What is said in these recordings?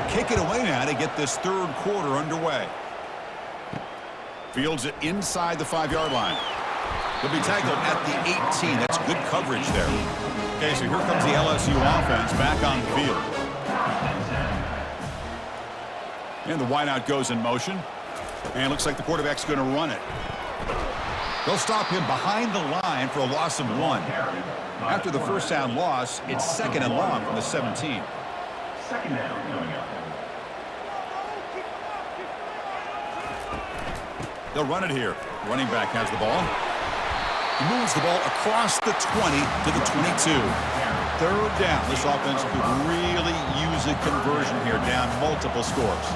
They'll kick it away now to get this third quarter underway. Fields it inside the 5-yard line. He'll be tackled at the 18. That's good coverage there. Okay, so here comes the LSU offense back on the field. And the wideout goes in motion. And looks like the quarterback's going to run it. They'll stop him behind the line for a loss of 1. After the first down loss, it's 2nd and long from the 17. Second down coming up. They'll run it here. Running back has the ball. He moves the ball across the 20 to the 22. Third down. This offense could really use a conversion here, down multiple scores.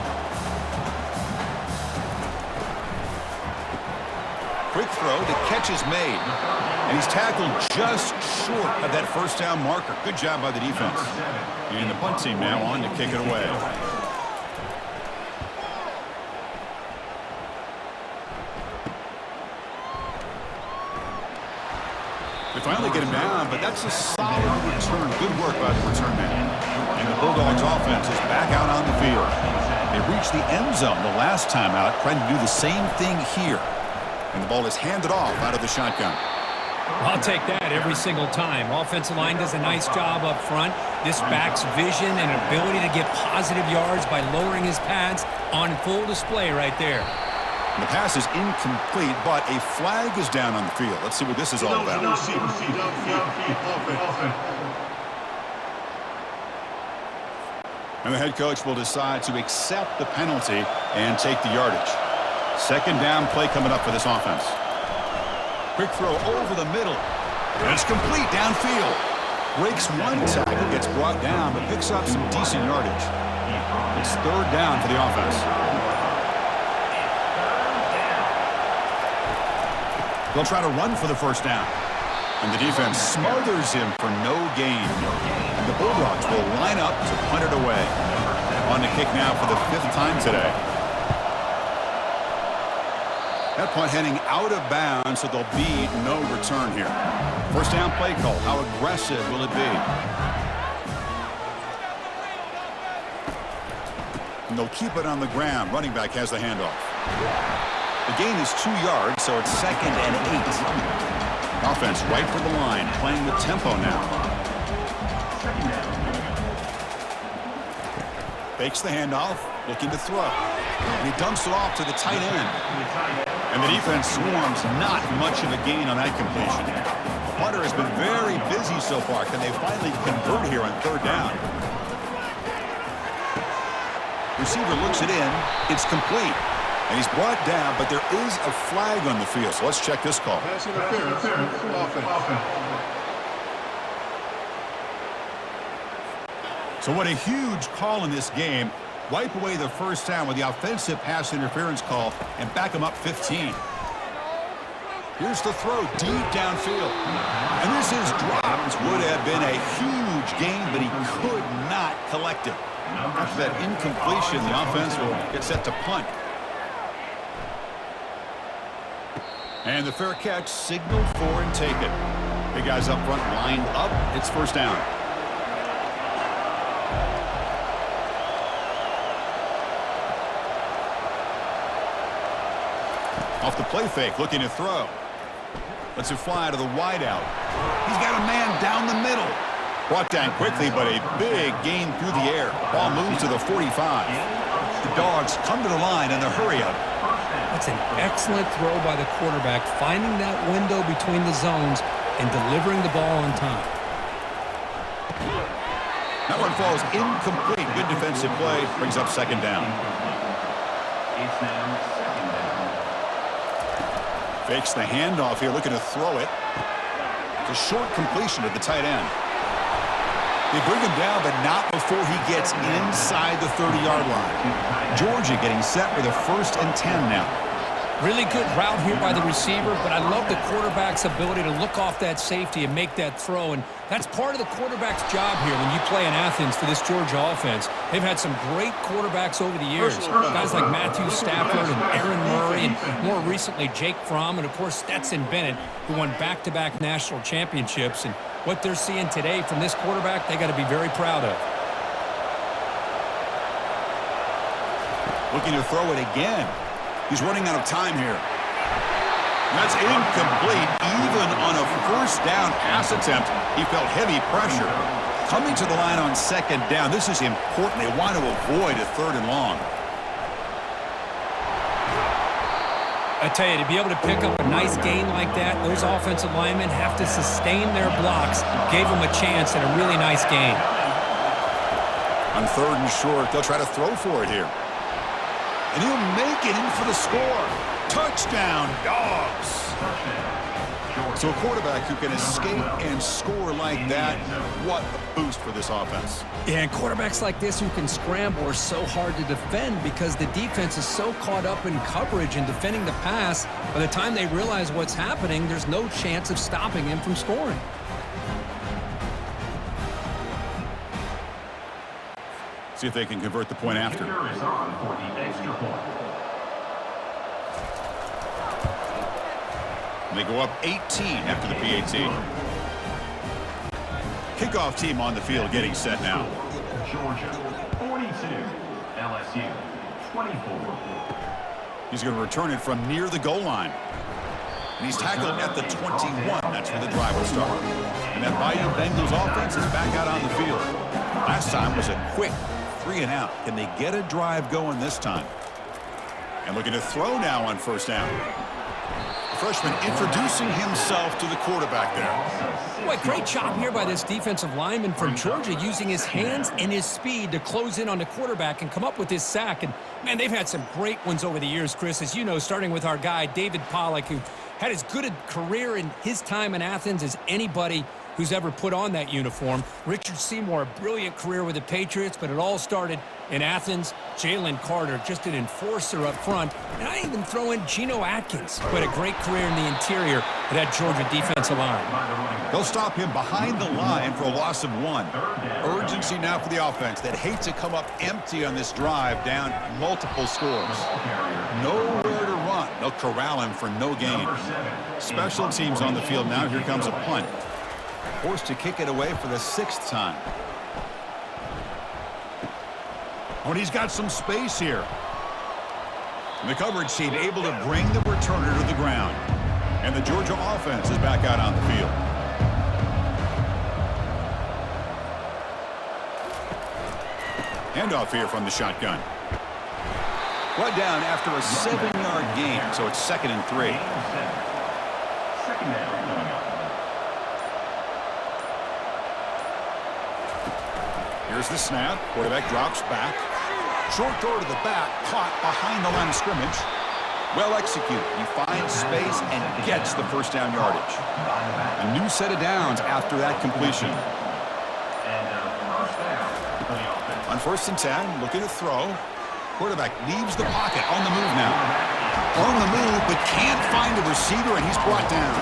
Quick throw. The catch is made. And he's tackled just short of that first down marker. Good job by the defense. And the punt team now on to kick it away. They finally get him down, but that's a solid return. Good work by the return man. And the Bulldogs offense is back out on the field. They reached the end zone the last time out, trying to do the same thing here. And the ball is handed off out of the shotgun. I'll take that every single time. Offensive line does a nice job up front. This back's vision and ability to get positive yards by lowering his pads on full display right there. The pass is incomplete, but a flag is down on the field. Let's see what this is all about. And the head coach will decide to accept the penalty and take the yardage. Second down play coming up for this offense. Quick throw over the middle. And it's complete downfield. Breaks one tackle, gets brought down, but picks up some decent yardage. It's third down for the offense. They'll try to run for the first down. And the defense smothers him for no gain. And the Bulldogs will line up to punt it away. On the kick now for the 5th time today. That punt heading out of bounds, so there'll be no return here. First down play call. How aggressive will it be? And they'll keep it on the ground. Running back has the handoff. The gain is 2 yards, so it's 2nd and 8. Offense right for the line, playing with tempo now. Fakes the handoff, looking to throw. And he dumps it off to the tight end. And the defense swarms not much of a gain on that completion. The punter has been very busy so far. Can they finally convert here on third down? Receiver looks it in. It's complete. And he's brought down, but there is a flag on the field. So let's check this call. Pass interference. Offense. So what a huge call in this game. Wipe away the first down with the offensive pass interference call and back him up 15. Here's the throw deep downfield. And this is dropped. Would have been a huge gain, but he could not collect it. After that incompletion, the offense will get set to punt. And the fair catch signaled for and taken. Big guys up front lined up. It's first down. Off the play fake, looking to throw. Lets it fly to the wideout. He's got a man down the middle. Brought down quickly, but a big gain through the air. Ball moves to the 45. The Dogs come to the line in the hurry up. That's an excellent throw by the quarterback, finding that window between the zones and delivering the ball on time. That one falls incomplete. Good defensive play. Brings up second down. It's now second down. Fakes the handoff here, looking to throw it. It's a short completion to the tight end. They bring him down, but not before he gets inside the 30-yard line. Georgia getting set for the 1st and 10 now. Really good route here by the receiver, but I love the quarterback's ability to look off that safety and make that throw. And that's part of the quarterback's job here when you play in Athens for this Georgia offense. They've had some great quarterbacks over the years. Guys like Matthew Stafford and Aaron Murray, and more recently Jake Fromm, and of course Stetson Bennett, who won back-to-back national championships. And what they're seeing today from this quarterback, they got to be very proud of. Looking to throw it again. He's running out of time here. That's incomplete. Even on a first down pass attempt, he felt heavy pressure. Coming to the line on second down, this is important. They want to avoid a 3rd and long. I tell you, to be able to pick up a nice gain like that, those offensive linemen have to sustain their blocks. Gave them a chance and a really nice gain. On 3rd and short, they'll try to throw for it here. And he'll make it in for the score. Touchdown, Dogs. So a quarterback who can escape and score like that, what a boost for this offense. Yeah, and quarterbacks like this who can scramble are so hard to defend because the defense is so caught up in coverage and defending the pass. By the time they realize what's happening, there's no chance of stopping him from scoring. See if they can convert the point after. Kicker is on for the extra point. They go up 18 after the PAT. Kickoff team on the field getting set now. Georgia 42, LSU 24. He's going to return it from near the goal line. And he's tackled at the 21. That's where the drive will start. And that Bayou Bengals offense is back out on the field. Last time was a quick 3 and out. Can they get a drive going this time? And looking to throw now on first down. Freshman introducing himself to the quarterback there. Boy, great job here by this defensive lineman from Georgia using his hands and his speed to close in on the quarterback and come up with this sack. And, man, they've had some great ones over the years, Chris, as you know, starting with our guy, David Pollack, who had as good a career in his time in Athens as anybody who's ever put on that uniform. Richard Seymour, a brilliant career with the Patriots, but it all started in Athens. Jalen Carter, just an enforcer up front. And I even throw in Geno Atkins, who had a great career in the interior of that Georgia defensive line. They'll stop him behind the line for a loss of 1. Urgency now for the offense that hates to come up empty on this drive, down multiple scores. Nowhere to run. They'll corral him for no gain. Special teams on the field now. Here comes a punt. Forced to kick it away for the 6th time. Oh, and he's got some space here. And the coverage team able to bring the returner to the ground. And the Georgia offense is back out on the field. Handoff here from the shotgun. Brought down after a 7-yard gain, so it's 2nd and 3. Second down coming up. Here's the snap. Quarterback drops back. Short throw to the back, caught behind the line of scrimmage. Well executed. He finds space and gets the first down yardage. A new set of downs after that completion. On 1st and 10, looking to throw. Quarterback leaves the pocket, on the move now. On the move, but can't find a receiver, and he's brought down.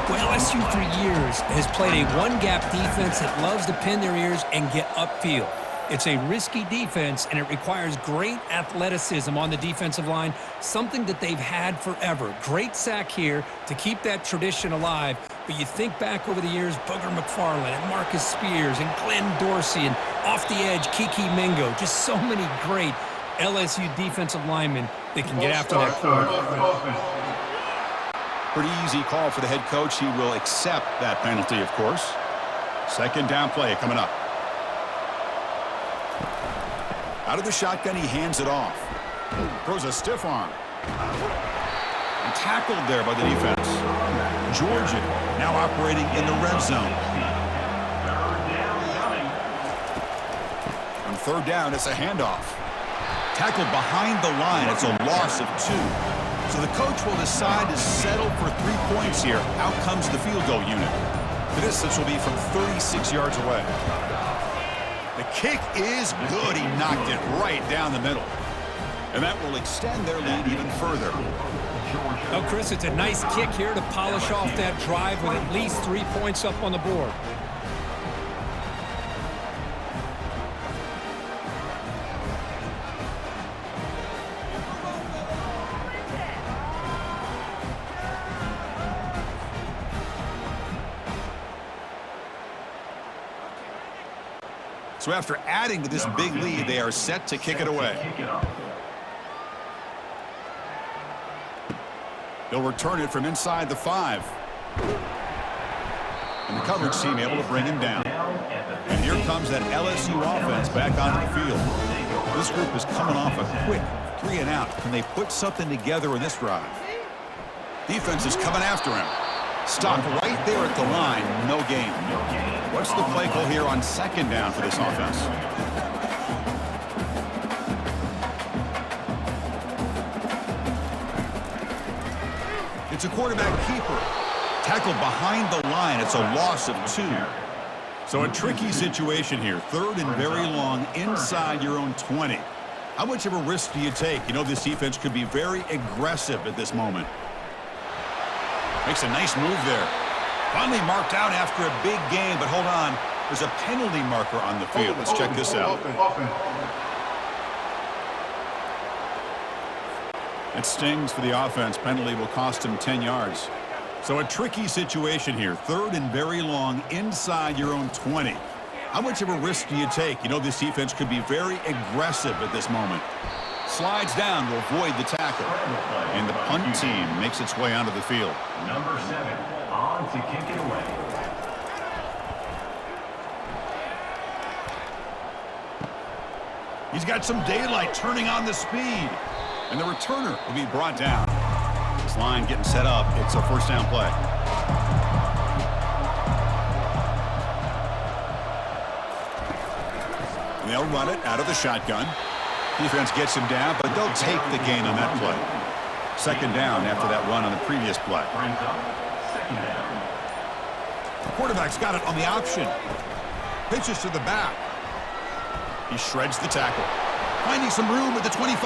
Well, LSU for years has played a one-gap defense that loves to pin their ears and get upfield. It's a risky defense, and it requires great athleticism on the defensive line, something that they've had forever. Great sack here to keep that tradition alive. But you think back over the years, Booger McFarland and Marcus Spears and Glenn Dorsey and off the edge, Kiki Mingo. Just so many great LSU defensive linemen that can get after that quarterback. Pretty easy call for the head coach. He will accept that penalty, of course. 2nd down play coming up. Out of the shotgun, he hands it off. Throws a stiff arm. And tackled there by the defense. Georgia now operating in the red zone. On 3rd down, it's a handoff. Tackled behind the line. It's a loss of 2. So the coach will decide to settle for 3 points here. Out comes the field goal unit. The distance will be from 36 yards away. The kick is good. He knocked it right down the middle. And that will extend their lead even further. Oh, Chris, it's a nice kick here to polish off that drive with at least 3 points up on the board. So after adding to this big lead, they are set to kick it away. He'll return it from inside the 5. And the coverage team able to bring him down. And here comes that LSU offense back onto the field. This group is coming off a quick 3 and out. Can they put something together in this drive? Defense is coming after him. Stopped right there at the line. No gain. What's the play call here on 2nd down for this offense? It's a quarterback keeper. Tackled behind the line. It's a loss of 2. So a tricky situation here. 3rd and very long inside your own 20. How much of a risk do you take? You know this defense could be very aggressive at this moment. Makes a nice move there. Finally marked out after a big game, but hold on. There's a penalty marker on the field. Let's check this out. It stings for the offense. Penalty will cost him 10 yards. So a tricky situation here. 3rd and very long inside your own 20. How much of a risk do you take? You know this defense could be very aggressive at this moment. Slides down to avoid the tackle. And the punt team makes its way onto the field. Number 7 on to kick it away. He's got some daylight turning on the speed. And the returner will be brought down. This line getting set up. It's a 1st down play. And they'll run it out of the shotgun. Defense gets him down, but they'll take the gain on that play. 2nd down after that run on the previous play. Brings up 2nd down. The quarterback's got it on the option. Pitches to the back. He shreds the tackle. Finding some room at the 25.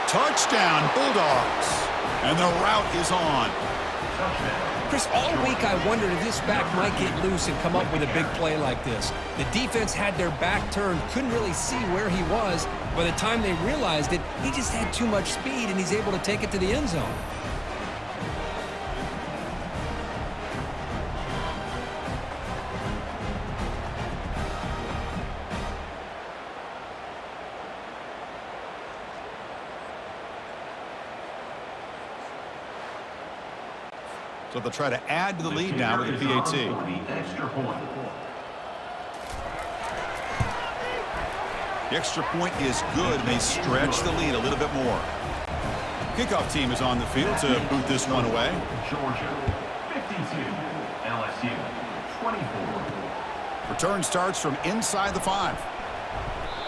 Touchdown, Bulldogs. And the route is on. Chris, all week I wondered if this back might get loose and come up with a big play like this. The defense had their back turned, couldn't really see where he was. By the time they realized it, he just had too much speed, and he's able to take it to the end zone. So they'll try to add to the lead now with the PAT. The extra point. The extra point is good, and they stretch the lead a little bit more. Kickoff team is on the field to boot this one away. Georgia 52, LSU 24. Return starts from inside the 5.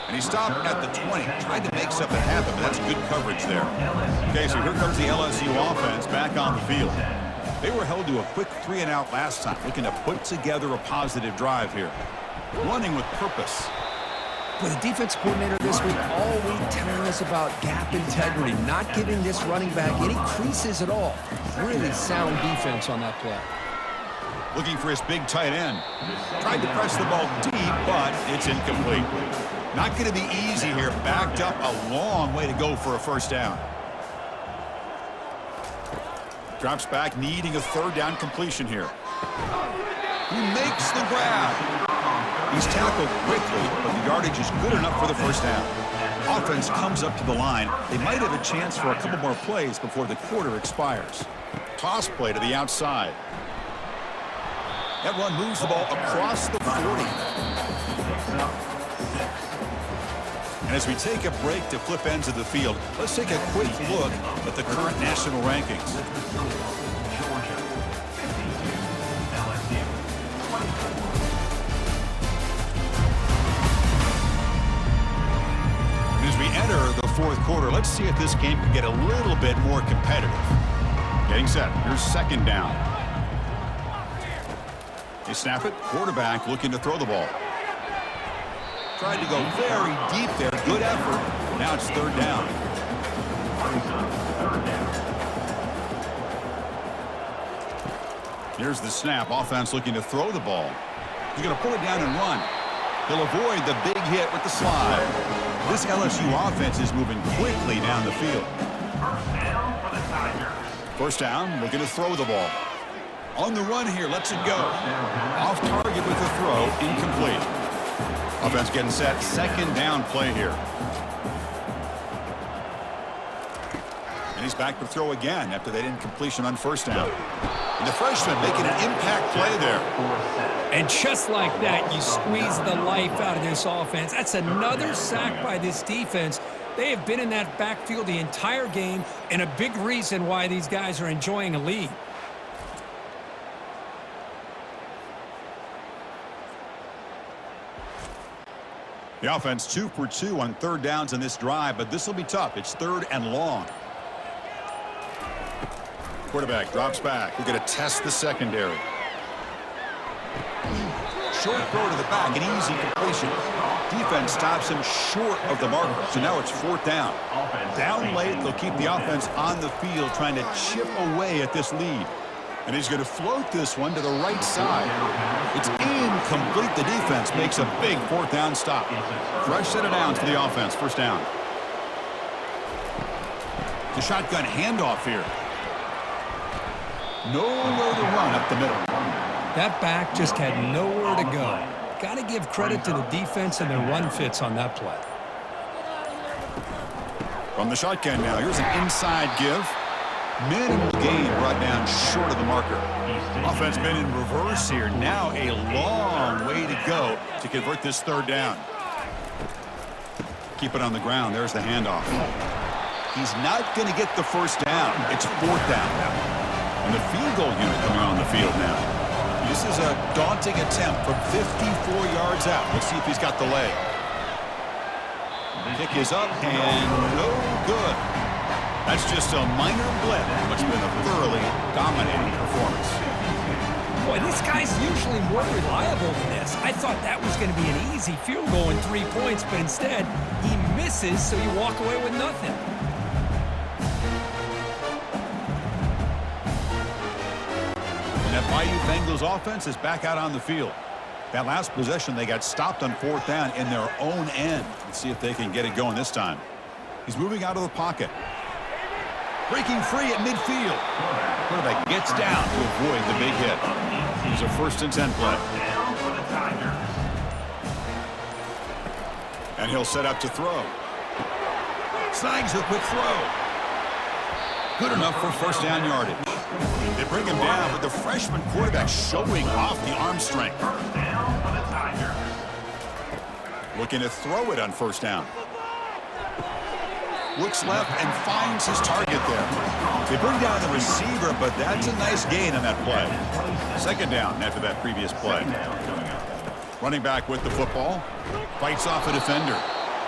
And he stopped at the 20. Tried to make something happen, but that's good coverage there. Okay, so here comes the LSU offense back on the field. They were held to a quick 3 and out last time, looking to put together a positive drive here. Running with purpose. With the defense coordinator this week, all week telling us about gap integrity, not giving this running back any creases at all. Really sound defense on that play. Looking for his big tight end. Tried to press the ball deep, but it's incomplete. Not going to be easy here. Backed up a long way to go for a 1st down. Drops back, needing a 3rd down completion here. He makes the grab. He's tackled quickly, but the yardage is good enough for the 1st down. Offense comes up to the line. They might have a chance for a couple more plays before the quarter expires. Toss play to the outside. That run moves the ball across the 40. And as we take a break to flip ends of the field, let's take a quick look at the current national rankings. Georgia 52, LSU 24. And as we enter the 4th quarter, let's see if this game can get a little bit more competitive. Getting set. Here's 2nd down. They snap it. Quarterback looking to throw the ball. Tried to go very deep there. Good effort. Now it's 3rd down. Here's the snap. Offense looking to throw the ball. He's going to pull it down and run. He'll avoid the big hit with the slide. This LSU offense is moving quickly down the field. 1st down for the Tigers. 1st down, looking to throw the ball. On the run here, lets it go. Off target with the throw, incomplete. Offense getting set, 2nd down play here. And he's back to throw again after that incompletion on first down. And the freshman making an impact play there. And just like that, you squeeze the life out of this offense. That's another sack by this defense. They have been in that backfield the entire game, and a big reason why these guys are enjoying a lead. The offense 2 for 2 on third downs in this drive, but this will be tough. It's third and long. Quarterback drops back. We're going to test the secondary. Short throw to the back, an easy completion. Defense stops him short of the marker, so now it's fourth down. Down late, they'll keep the offense on the field trying to chip away at this lead. And he's going to float this one to the right side. It's incomplete. The defense makes a big fourth down stop. Fresh set of downs for the offense. First down. The shotgun handoff here. Nowhere to run up the middle. That back just had nowhere to go. Got to give credit to the defense and their run fits on that play. From the shotgun now, here's an inside give. Minimal gain brought down short of the marker. Offense been in reverse here. Now a long way to go to convert this third down. Keep it on the ground. There's the handoff. He's not going to get the first down. It's fourth down now. And the field goal unit coming on the field now. This is a daunting attempt from 54 yards out. Let's see if he's got the leg. Kick is up and no good. That's just a minor blip. It's been a thoroughly dominating performance. Boy, this guy's usually more reliable than this. I thought that was going to be an easy field goal and 3 points, but instead he misses, so you walk away with nothing. And that Bayou Bengals offense is back out on the field. That last possession, they got stopped on fourth down in their own end. Let's see if they can get it going this time. He's moving out of the pocket. Breaking free at midfield. Quarterback gets down to avoid the big hit. It's a 1st and 10 play. And he'll set up to throw. Snags a quick throw. Good enough for first down yardage. They bring him down, but the freshman quarterback showing off the arm strength. Looking to throw it on first down. Looks left and finds his target there. They bring down the receiver, but that's a nice gain on that play. Second down after that previous play. Running back with the football. Fights off a defender.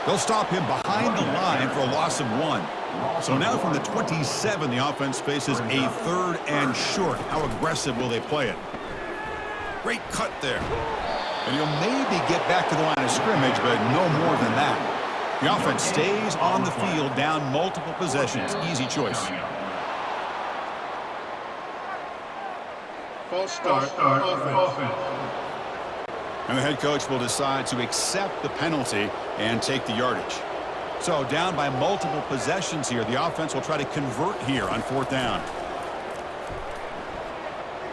They'll stop him behind the line for a loss of 1. So now from the 27, the offense faces a 3rd and short. How aggressive will they play it? Great cut there. And he'll maybe get back to the line of scrimmage, but no more than that. The offense stays on the field, down multiple possessions. Easy choice. False start, offense. And the head coach will decide to accept the penalty and take the yardage. So down by multiple possessions here, the offense will try to convert here on fourth down.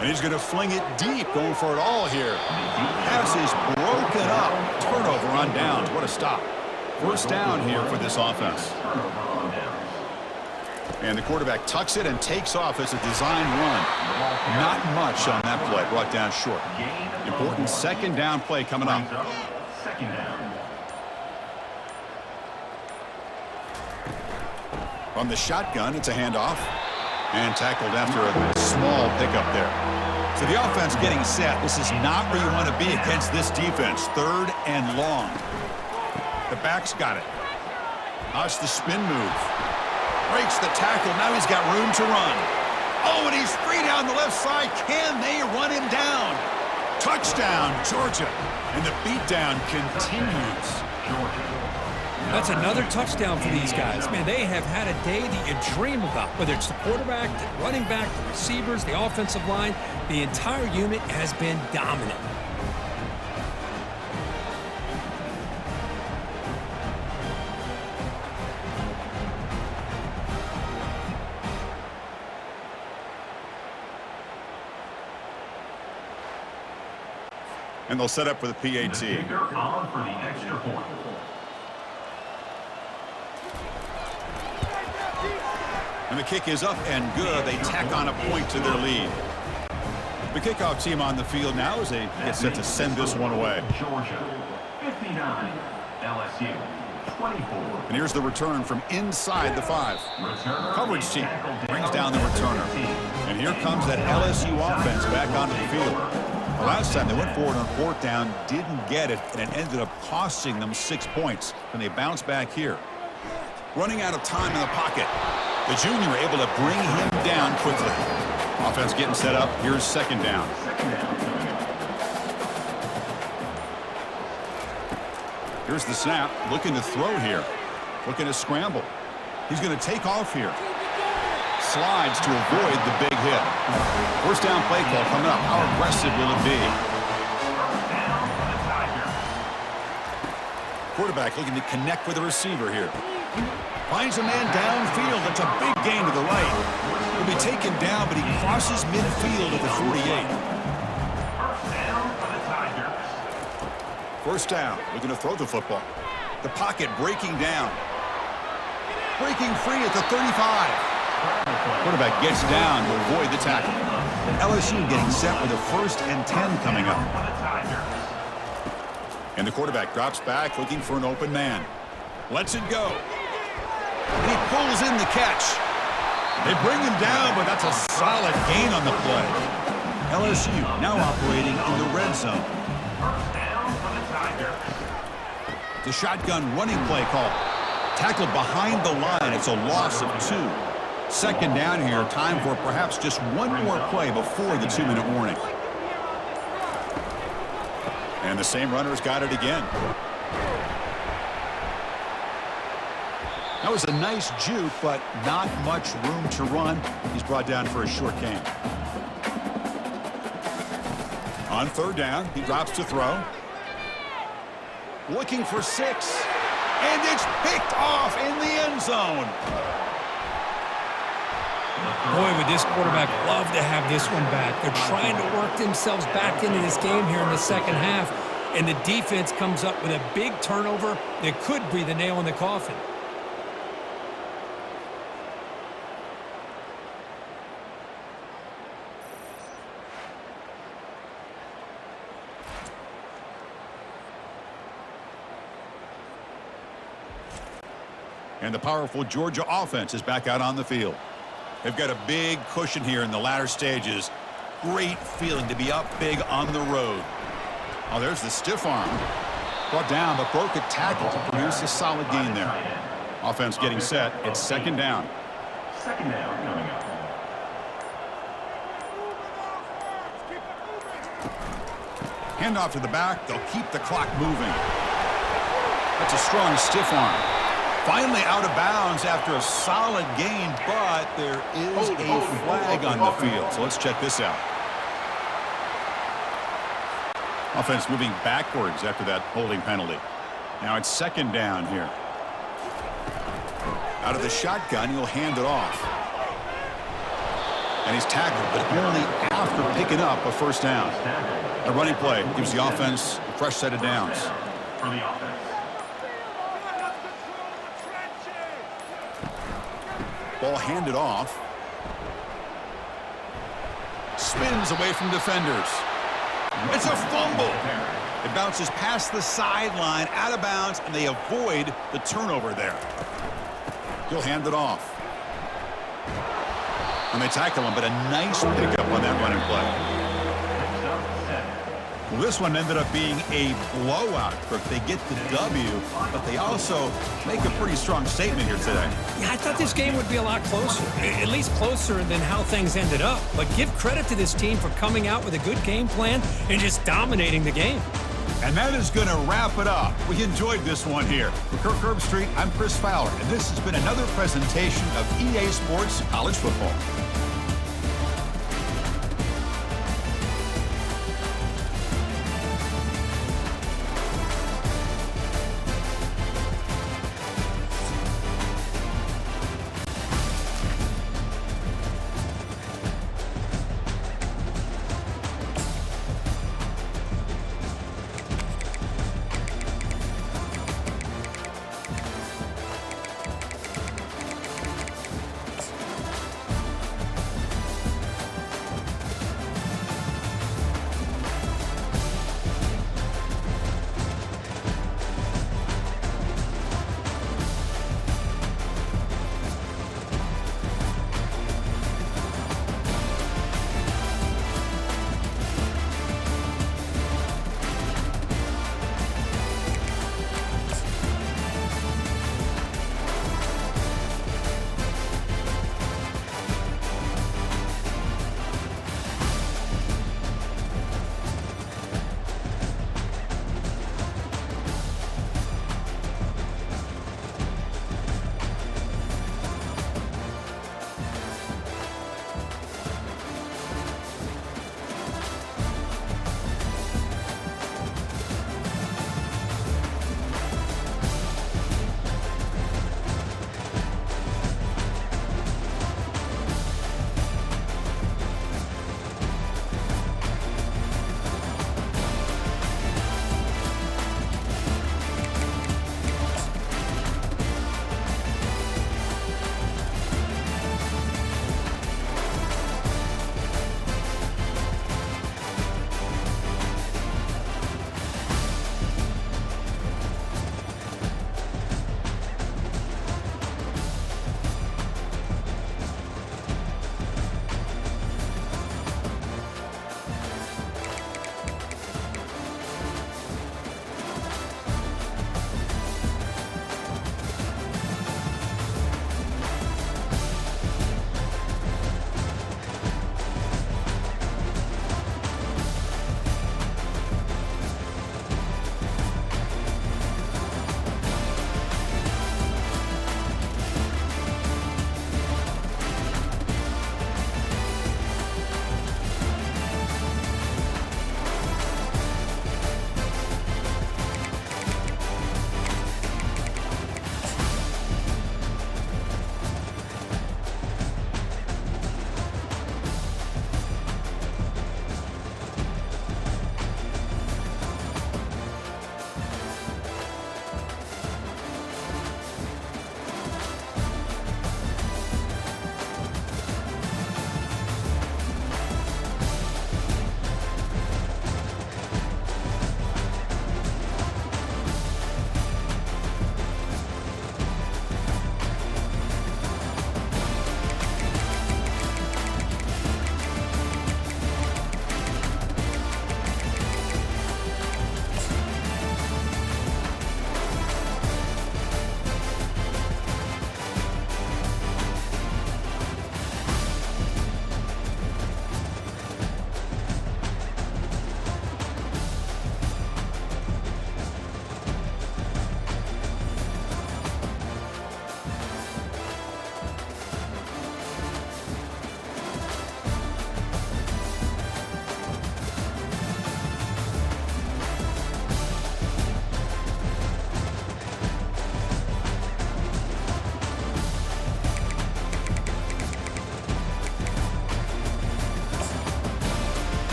And he's going to fling it deep, going for it all here. Pass is broken up. Turnover on downs. What a stop. First down here for this offense. And the quarterback tucks it and takes off as a design run. Not much on that play, brought down short. Important second down play coming up. Second down. From the shotgun, it's a handoff. And tackled after a small pickup there. So the offense getting set. This is not where you want to be against this defense. 3rd and long. The back's got it. Now it's the spin move. Breaks the tackle. Now he's got room to run. Oh, and he's free down the left side. Can they run him down? Touchdown, Georgia. And the beatdown continues. Georgia. That's another touchdown for these guys. Man, they have had a day that you dream about. Whether it's the quarterback, the running back, the receivers, the offensive line, the entire unit has been dominant. And they'll set up for the PAT. Kicker on for the extra point. And the kick is up and good. They tack on a point to their lead. The kickoff team on the field now as they get set to send this one away. Georgia, 59. LSU, 24. And here's the return from inside the 5. Returner Coverage is team tackled brings down down the at returner. 15. And here comes that LSU offense back onto the field. The last time they went forward on 4th down, didn't get it, and it ended up costing them 6 points. And they bounce back here. Running out of time in the pocket. The junior able to bring him down quickly. Offense getting set up. Here's 2nd down. Second down coming up. Here's the snap. Looking to throw here. Looking to scramble. He's going to take off here. Slides to avoid the big hit. 1st down play call coming up. How aggressive will it be? First down for the Tigers. Quarterback looking to connect with the receiver here. Finds a man downfield. That's a big gain to the right. He'll be taken down, but he crosses midfield at the 48. First down for the Tigers. 1st down. Looking to throw the football. The pocket breaking down. Breaking free at the 35. Quarterback gets down to avoid the tackle. LSU getting set with a 1st and 10 coming up. For the Tigers. And the quarterback drops back looking for an open man. Lets it go. And he pulls in the catch. They bring him down, but that's a solid gain on the play. LSU now operating in the red zone. First down for the Tigers. The shotgun running play call. Tackled behind the line. It's a loss of 2. 2nd down here. Time for perhaps just one more play before the 2-minute warning. And the same runner's got it again. That was a nice juke, but not much room to run. He's brought down for a short gain. On 3rd down, he drops to throw. Looking for 6. And it's picked off in the end zone. Boy, would this quarterback love to have this one back. They're trying to work themselves back into this game here in the 2nd half. And the defense comes up with a big turnover that could be the nail in the coffin. And the powerful Georgia offense is back out on the field. They've got a big cushion here in the latter stages. Great feeling to be up big on the road. Oh, there's the stiff arm. Brought down, but broke a tackle to produce a solid gain there. Offense getting set. It's 2nd down. Second down coming up. Handoff to the back. They'll keep the clock moving. That's a strong stiff arm. Finally out of bounds after a solid gain, but there is a flag on the field. So let's check this out. Offense moving backwards after that holding penalty. Now it's 2nd down here. Out of the shotgun, he'll hand it off. And he's tackled, but only after picking up a 1st down. A running play gives the offense a fresh set of downs. For the offense. Ball handed off. Spins away from defenders. It's a fumble. It bounces past the sideline, out of bounds, and they avoid the turnover there. He'll hand it off. And they tackle him, but a nice pickup on that running play. Well, this one ended up being a blowout. They get the W, but they also make a pretty strong statement here today. Yeah, I thought this game would be a lot closer, at least closer than how things ended up. But give credit to this team for coming out with a good game plan and just dominating the game. And that is going to wrap it up. We enjoyed this one here. For Kirk Herbstreit, I'm Chris Fowler, and this has been another presentation of EA Sports College Football.